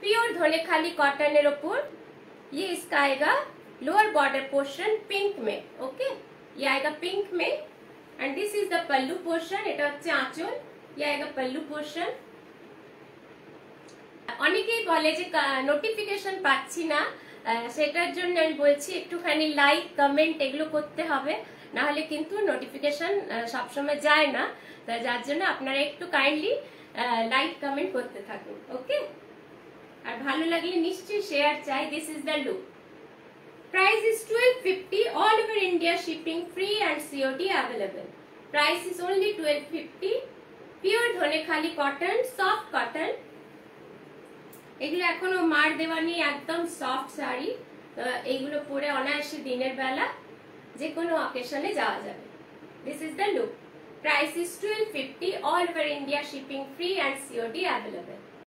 Pure धनेखाली cotton ऊपर। ये इसका आएगा लोअर बॉर्डर पोर्शन पिंक में। ओके, ये आएगा पिंक में and this is the pallu portion. এটা হচ্ছে আঁচল, ये आएगा पल्लू पोर्शन। অনেকেই বলে যে নোটিফিকেশন পাচ্ছি না, সেটার জন্য আমি বলছি একটুখানি লাইক কমেন্ট এগুলো করতে হবে, না হলে কিন্তু নোটিফিকেশন সবসময় যায় না। যার জন্য আপনারা একটু কাইন্ডলি লাইক কমেন্ট করতে থাকুন। ওকে, আর ভালো লাগলে নিশ্চয়ই শেয়ার চাই। This is the look. Price is 1250, all over India shipping free and COD available. Price is only 1250। Pure Dhanekhali cotton, soft cotton. এগুলো এখনো মার দেওয়া নেই, একদম সফট শাড়ি। এইগুলো পরে অনায়াসে দিনের বেলা যে কোনো অকেশনে যাওয়া যাবে। This is the look. Price is 1250, all over India shipping free and COD available.